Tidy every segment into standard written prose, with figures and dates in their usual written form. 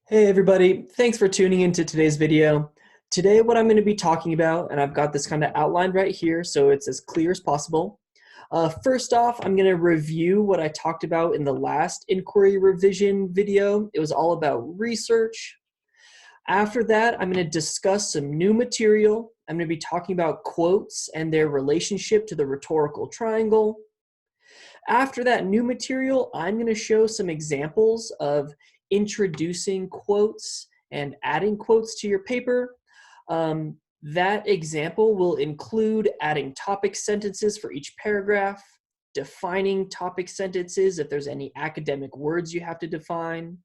Hey everybody, thanks for tuning into today's video. Today what I'm going to be talking about, and I've got this kind of outlined right here so it's as clear as possible. First off, I'm going to review what I talked about in the last inquiry revision video. It was all about research. After that, I'm going to discuss some new material. I'm going to be talking about quotes and their relationship to the rhetorical triangle. After that new material, I'm going to show some examples of introducing quotes and adding quotes to your paper. That example will include adding topic sentences for each paragraph, defining topic sentences if there's any academic words you have to define,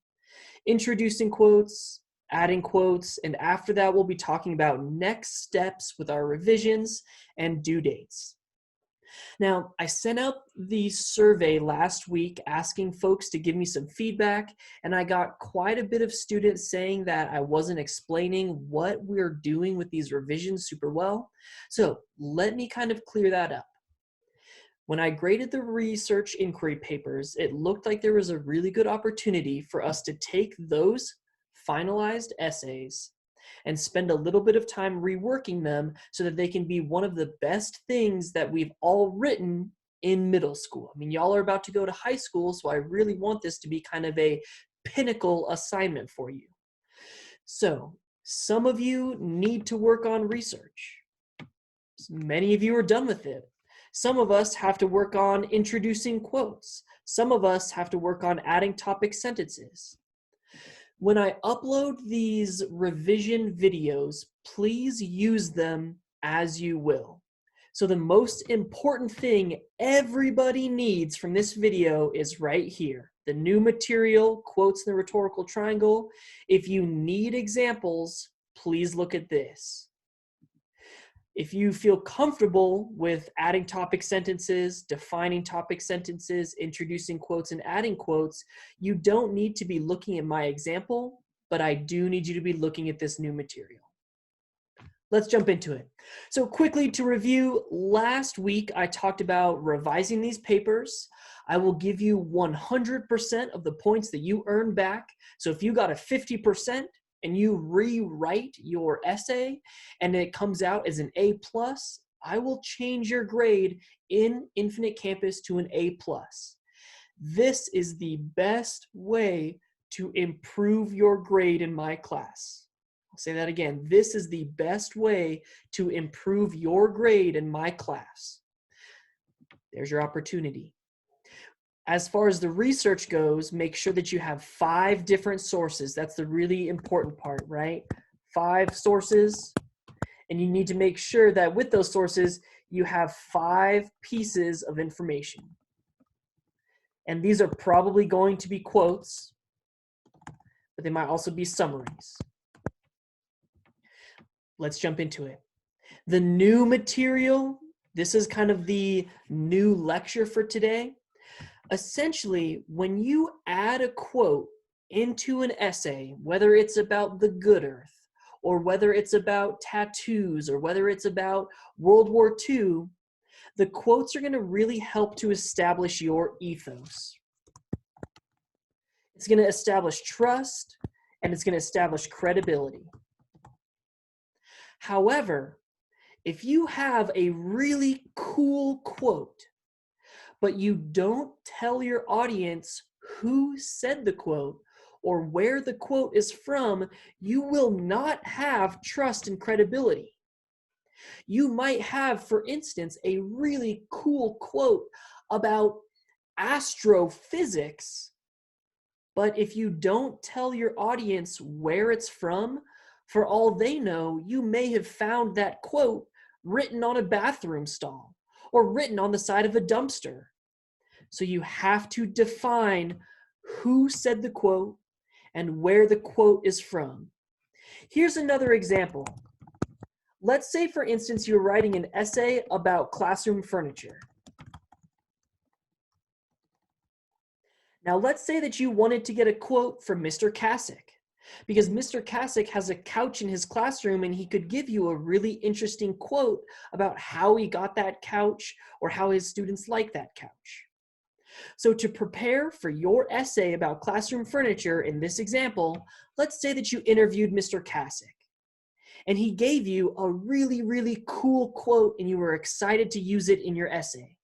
introducing quotes, adding quotes, and after that we'll be talking about next steps with our revisions and due dates. Now, I sent out the survey last week asking folks to give me some feedback, and I got quite a bit of students saying that I wasn't explaining what we're doing with these revisions super well. So let me kind of clear that up. When I graded the research inquiry papers, it looked like there was a really good opportunity for us to take those finalized essays and spend a little bit of time reworking them so that they can be one of the best things that we've all written in middle school. I mean, y'all are about to go to high school, so I really want this to be kind of a pinnacle assignment for you. So, some of you need to work on research. Many of you are done with it. Some of us have to work on introducing quotes. Some of us have to work on adding topic sentences. When I upload these revision videos, please use them as you will. So the most important thing everybody needs from this video is right here. The new material, quotes in the rhetorical triangle. If you need examples, please look at this. If you feel comfortable with adding topic sentences, defining topic sentences, introducing quotes, and adding quotes, you don't need to be looking at my example, but I do need you to be looking at this new material. Let's jump into it. So quickly to review, last week I talked about revising these papers. I will give you 100% of the points that you earn back. So if you got a 50%, and you rewrite your essay and it comes out as an A+, I will change your grade in Infinite Campus to an A+. This is the best way to improve your grade in my class. I'll say that again. This is the best way to improve your grade in my class. There's your opportunity. As far as the research goes, make sure that you have 5 different sources. That's the really important part, right? 5 sources. And you need to make sure that with those sources, you have 5 pieces of information. And these are probably going to be quotes, but they might also be summaries. Let's jump into it. The new material, this is kind of the new lecture for today. Essentially, when you add a quote into an essay, whether it's about the good earth, or whether it's about tattoos, or whether it's about World War II, the quotes are going to really help to establish your ethos. It's going to establish trust, and it's going to establish credibility. However, if you have a really cool quote, but you don't tell your audience who said the quote or where the quote is from, you will not have trust and credibility. You might have, for instance, a really cool quote about astrophysics, but if you don't tell your audience where it's from, for all they know, you may have found that quote written on a bathroom stall or written on the side of a dumpster. So you have to define who said the quote and where the quote is from. Here's another example. Let's say, for instance, you're writing an essay about classroom furniture. Now, let's say that you wanted to get a quote from Mr. Kasich, because Mr. Kasich has a couch in his classroom and he could give you a really interesting quote about how he got that couch or how his students like that couch. So to prepare for your essay about classroom furniture in this example, let's say that you interviewed Mr. Kasich and he gave you a really, really cool quote and you were excited to use it in your essay.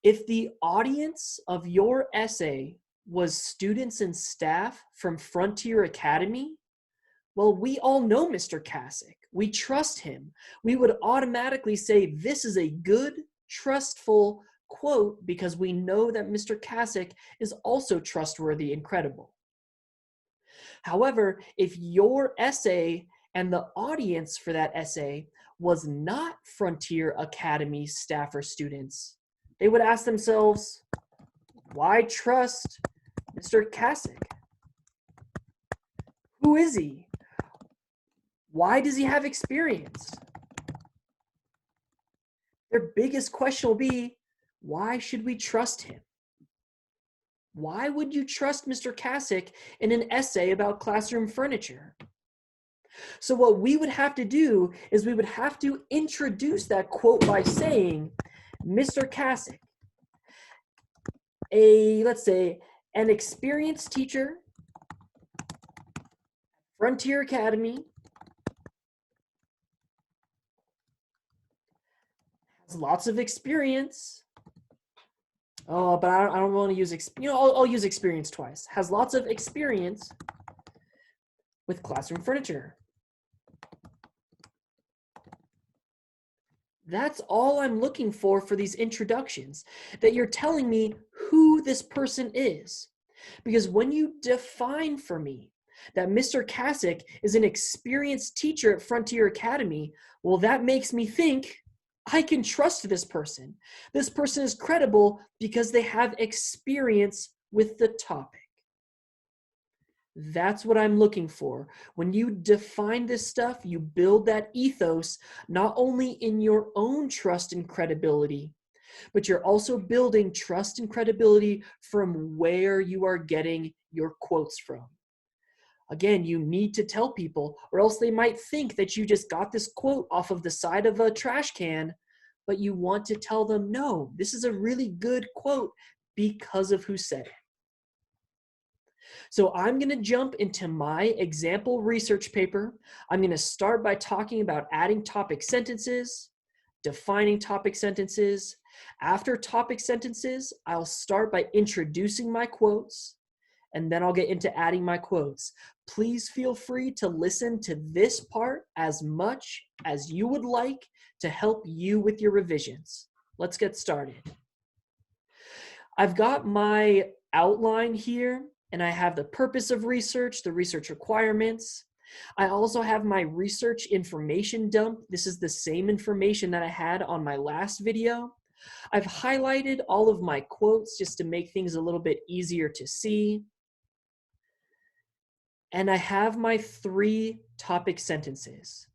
If the audience of your essay was students and staff from Frontier Academy, well, we all know Mr. Kasich. We trust him. We would automatically say this is a good, trustful quote because we know that Mr. Kasich is also trustworthy and credible. However, if your essay and the audience for that essay was not Frontier Academy staff or students, they would ask themselves, why trust Mr. Kasich? Who is he? Why does he have experience? Their biggest question will be, why should we trust him? Why would you trust Mr. Kasich in an essay about classroom furniture? So what we would have to do is we would have to introduce that quote by saying, Mr. Kasich, let's say, an experienced teacher, Frontier Academy, has lots of experience. Oh, but I don't want to use, I'll use experience twice. Has lots of experience with classroom furniture. That's all I'm looking for these introductions, that you're telling me who this person is. Because when you define for me that Mr. Kasich is an experienced teacher at Frontier Academy, well, that makes me think I can trust this person. This person is credible because they have experience with the topic. That's what I'm looking for. When you define this stuff, you build that ethos not only in your own trust and credibility, but you're also building trust and credibility from where you are getting your quotes from. Again, you need to tell people, or else they might think that you just got this quote off of the side of a trash can, but you want to tell them, no, this is a really good quote because of who said it. So I'm going to jump into my example research paper. I'm going to start by talking about adding topic sentences, defining topic sentences. After topic sentences, I'll start by introducing my quotes, and then I'll get into adding my quotes. Please feel free to listen to this part as much as you would like to help you with your revisions. Let's get started. I've got my outline here, and I have the purpose of research, the research requirements. I also have my research information dump. This is the same information that I had on my last video. I've highlighted all of my quotes just to make things a little bit easier to see. And I have my 3 topic sentences.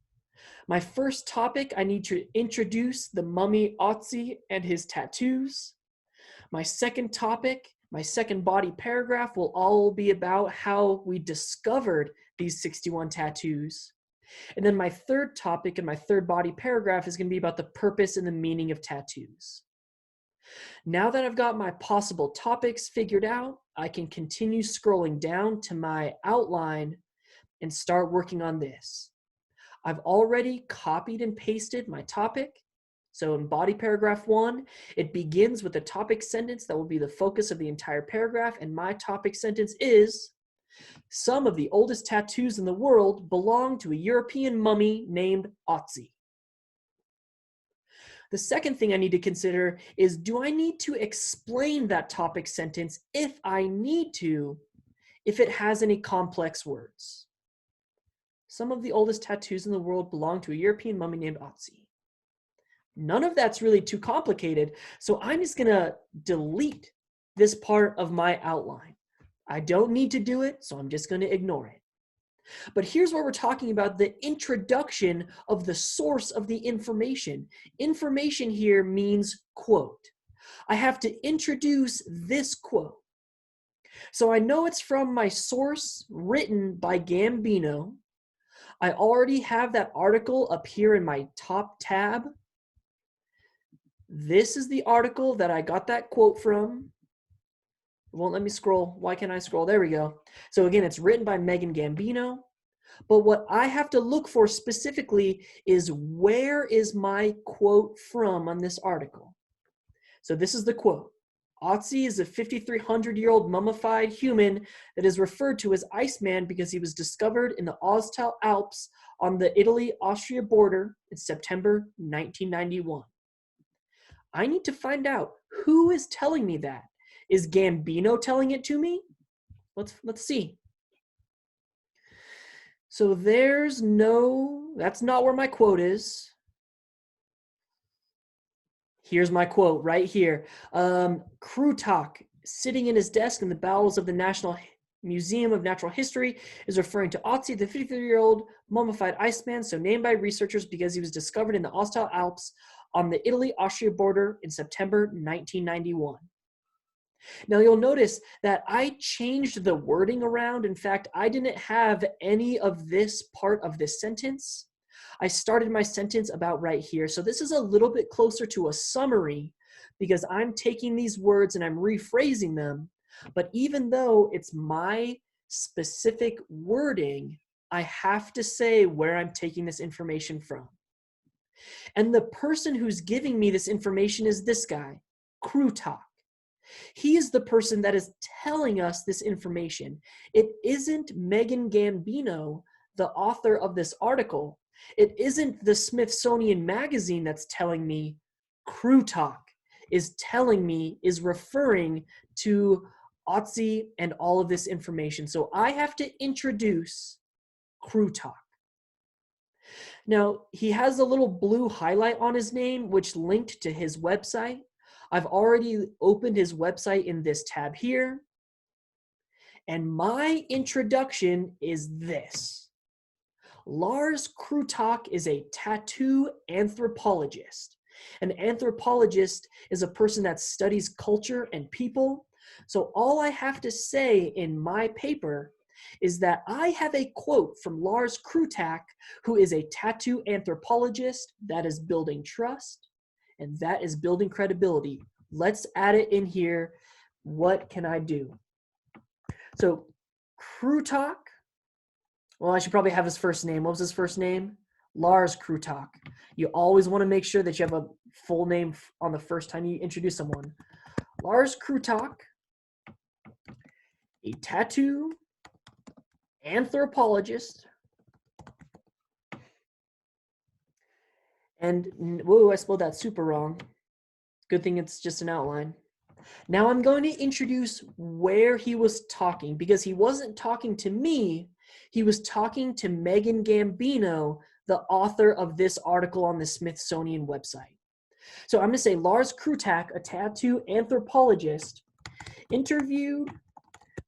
My first topic, I need to introduce the mummy Otzi and his tattoos. My second topic, my second body paragraph will all be about how we discovered these 61 tattoos. And then my third topic and my third body paragraph is going to be about the purpose and the meaning of tattoos. Now that I've got my possible topics figured out, I can continue scrolling down to my outline and start working on this. I've already copied and pasted my topic. So in body paragraph 1, it begins with a topic sentence that will be the focus of the entire paragraph, and my topic sentence is, some of the oldest tattoos in the world belong to a European mummy named Otzi. The second thing I need to consider is, do I need to explain that topic sentence if I need to, if it has any complex words? Some of the oldest tattoos in the world belong to a European mummy named Otzi. None of that's really too complicated, so I'm just going to delete this part of my outline. I don't need to do it, so I'm just going to ignore it. But here's where we're talking about the introduction of the source of the information. Information here means quote. I have to introduce this quote. So I know it's from my source written by Gambino. I already have that article up here in my top tab. This is the article that I got that quote from. It won't let me scroll. Why can't I scroll? There we go. So again, it's written by Megan Gambino. But what I have to look for specifically is where is my quote from on this article. So this is the quote. Otzi is a 5,300-year-old mummified human that is referred to as Iceman because he was discovered in the Oztal Alps on the Italy-Austria border in September 1991. I need to find out who is telling me that. Is Gambino telling it to me? Let's see. So that's not where my quote is. Here's my quote right here. Krutok, sitting in his desk in the bowels of the National Museum of Natural History, is referring to Otzi, the 53-year-old mummified Iceman, so named by researchers because he was discovered in the Oztal Alps on the Italy-Austria border in September 1991. Now you'll notice that I changed the wording around. In fact, I didn't have any of this part of this sentence. I started my sentence about right here. So this is a little bit closer to a summary because I'm taking these words and I'm rephrasing them. But even though it's my specific wording, I have to say where I'm taking this information from. And the person who's giving me this information is this guy, Krutok. He is the person that is telling us this information. It isn't Megan Gambino, the author of this article. It isn't the Smithsonian Magazine that's telling me. Krutok is referring to Otzi and all of this information. So I have to introduce Krutok. Now, he has a little blue highlight on his name, which linked to his website. I've already opened his website in this tab here. And my introduction is this. Lars Krutok is a tattoo anthropologist. An anthropologist is a person that studies culture and people. So all I have to say in my paper is that I have a quote from Lars Krutok, who is a tattoo anthropologist that is building trust, and that is building credibility. Let's add it in here. What can I do? So Krutok, well, I should probably have his first name. What was his first name? Lars Krutok. You always want to make sure that you have a full name on the first time you introduce someone. Lars Krutok, a tattoo anthropologist. And, whoa, I spelled that super wrong. Good thing it's just an outline. Now I'm going to introduce where he was talking, because he wasn't talking to me. He was talking to Megan Gambino, the author of this article on the Smithsonian website. So I'm going to say Lars Krutok, a tattoo anthropologist, interviewed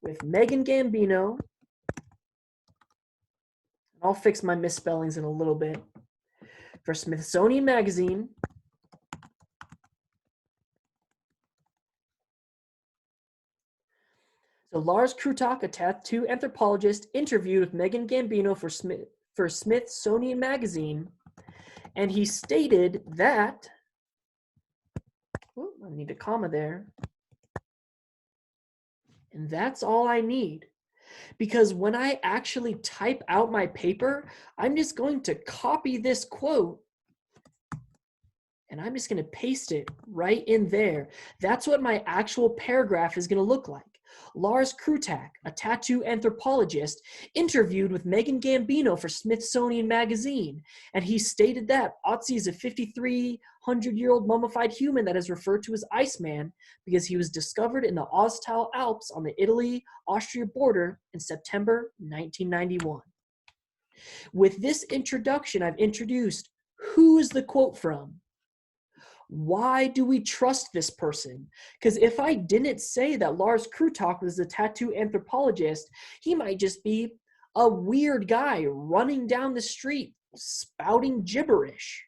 with Megan Gambino. I'll fix my misspellings in a little bit. For Smithsonian Magazine. So Lars Krutok, a tattoo anthropologist, interviewed with Megan Gambino for Smithsonian Magazine, and he stated that, I need a comma there, and that's all I need. Because when I actually type out my paper, I'm just going to copy this quote and I'm just going to paste it right in there. That's what my actual paragraph is going to look like. Lars Krutok, a tattoo anthropologist, interviewed with Megan Gambino for Smithsonian Magazine, and he stated that Otzi is a 5,300-year-old mummified human that is referred to as Iceman because he was discovered in the Oztal Alps on the Italy-Austria border in September 1991. With this introduction, I've introduced who is the quote from. Why do we trust this person? Because if I didn't say that Lars Krutok was a tattoo anthropologist, he might just be a weird guy running down the street spouting gibberish.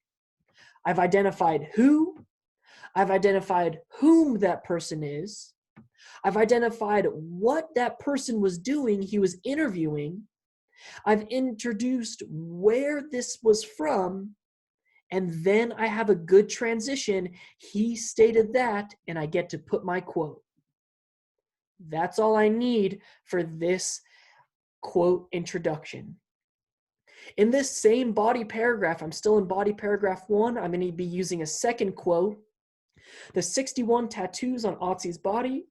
I've identified who. I've identified whom that person is. I've identified what that person was doing. He was interviewing. I've introduced where this was from. And then I have a good transition. He stated that, and I get to put my quote. That's all I need for this quote introduction. In this same body paragraph, I'm still in body paragraph 1. I'm going to be using a second quote. The 61 tattoos on Otzi's body,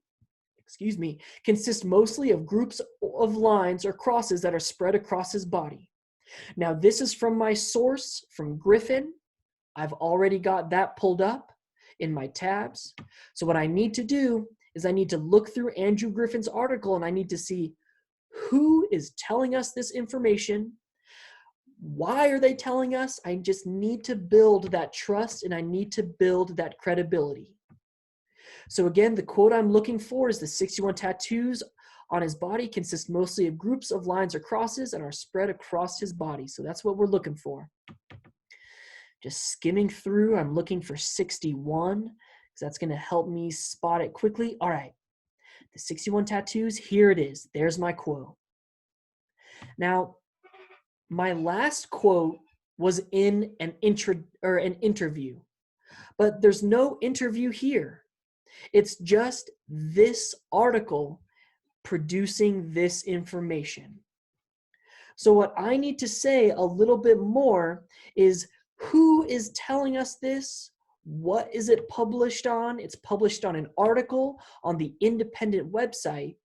consist mostly of groups of lines or crosses that are spread across his body. Now, this is from my source, from Griffin. I've already got that pulled up in my tabs. So what I need to do is I need to look through Andrew Griffin's article, and I need to see who is telling us this information. Why are they telling us? I just need to build that trust, and I need to build that credibility. So again, the quote I'm looking for is the 61 tattoos on his body consist mostly of groups of lines or crosses and are spread across his body. So that's what we're looking for. Just skimming through, I'm looking for 61 because that's going to help me spot it quickly. All right, the 61 tattoos, here it is. There's my quote. Now, my last quote was in an interview, but there's no interview here. It's just this article producing this information. So what I need to say a little bit more is who is telling us this? What is it published on? It's published on an article on the Independent website.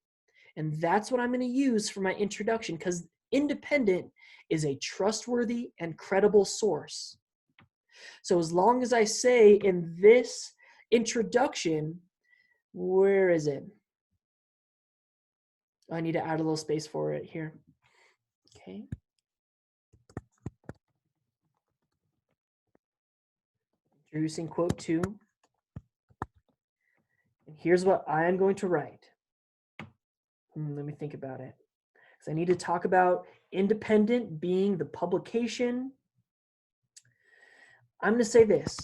And that's what I'm going to use for my introduction, because Independent is a trustworthy and credible source. So as long as I say in this introduction, where is it? I need to add a little space for it here. Okay. Introducing quote 2. And here's what I am going to write. Let me think about it. So I need to talk about Independent being the publication. I'm going to say this.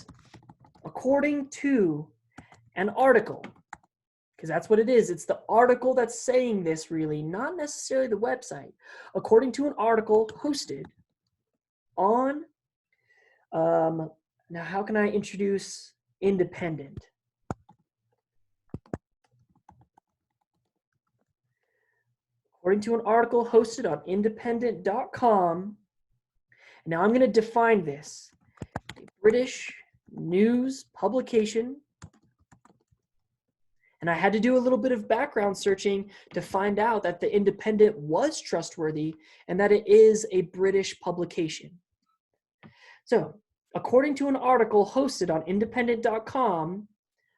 According to an article, because that's what it is. It's the article that's saying this, really, not necessarily the website. According to an article hosted on, now how can I introduce Independent? According to an article hosted on independent.com, now I'm going to define this. A British news publication. And I had to do a little bit of background searching to find out that the Independent was trustworthy and that it is a British publication. So, according to an article hosted on independent.com,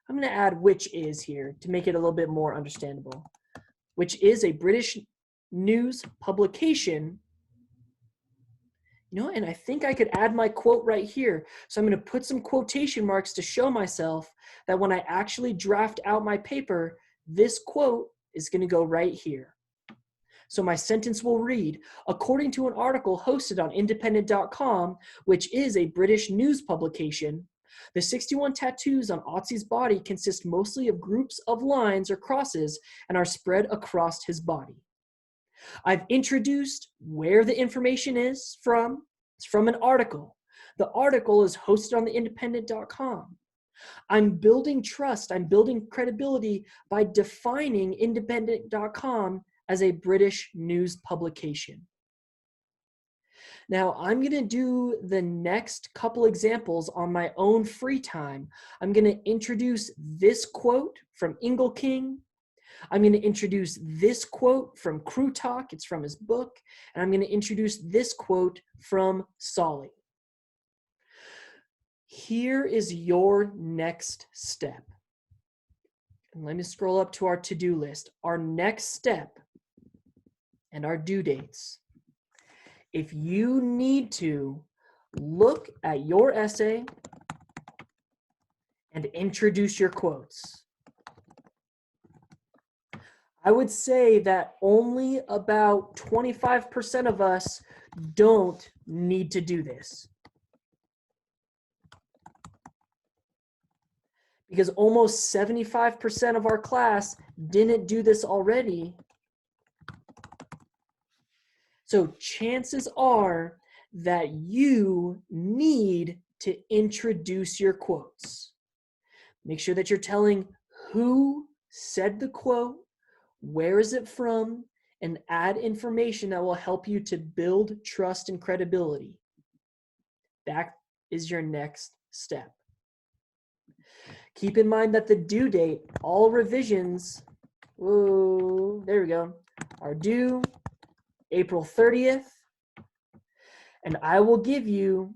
I'm going to add which is here to make it a little bit more understandable. Which is a British news publication. You know, and I think I could add my quote right here. So I'm going to put some quotation marks to show myself that when I actually draft out my paper, this quote is going to go right here. So my sentence will read, according to an article hosted on independent.com, which is a British news publication, the 61 tattoos on Otzi's body consist mostly of groups of lines or crosses and are spread across his body. I've introduced where the information is from. It's from an article. The article is hosted on the independent.com. I'm building trust. I'm building credibility by defining independent.com as a British news publication. Now, I'm going to do the next couple examples on my own free time. I'm going to introduce this quote from Ingle King. I'm going to introduce this quote from Crew Talk. It's from his book. And I'm going to introduce this quote from Solly. Here is your next step. And let me scroll up to our to-do list. Our next step and our due dates. If you need to look at your essay and introduce your quotes, I would say that only about 25% of us don't need to do this. Because almost 75% of our class didn't do this already. So chances are that you need to introduce your quotes. Make sure that you're telling who said the quote, where is it from, and add information that will help you to build trust and credibility. That is your next step. Keep in mind that the due date, all revisions, there we go, are due April 30th, and I will give you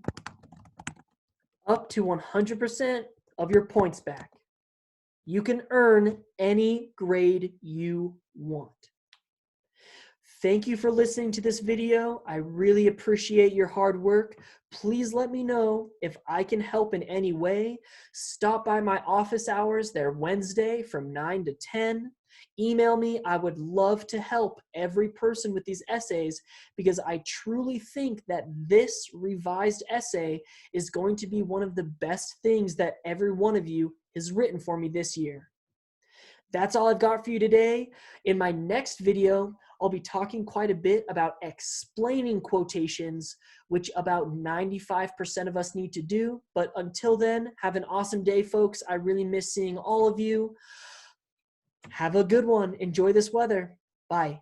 up to 100% of your points back. You can earn any grade you want. Thank you for listening to this video. I really appreciate your hard work. Please let me know if I can help in any way. Stop by my office hours. They're Wednesday from 9 to 10. Email me. I would love to help every person with these essays because I truly think that this revised essay is going to be one of the best things that every one of you has written for me this year. That's all I've got for you today. In my next video, I'll be talking quite a bit about explaining quotations, which about 95% of us need to do. But until then, have an awesome day, folks. I really miss seeing all of you. Have a good one. Enjoy this weather. Bye.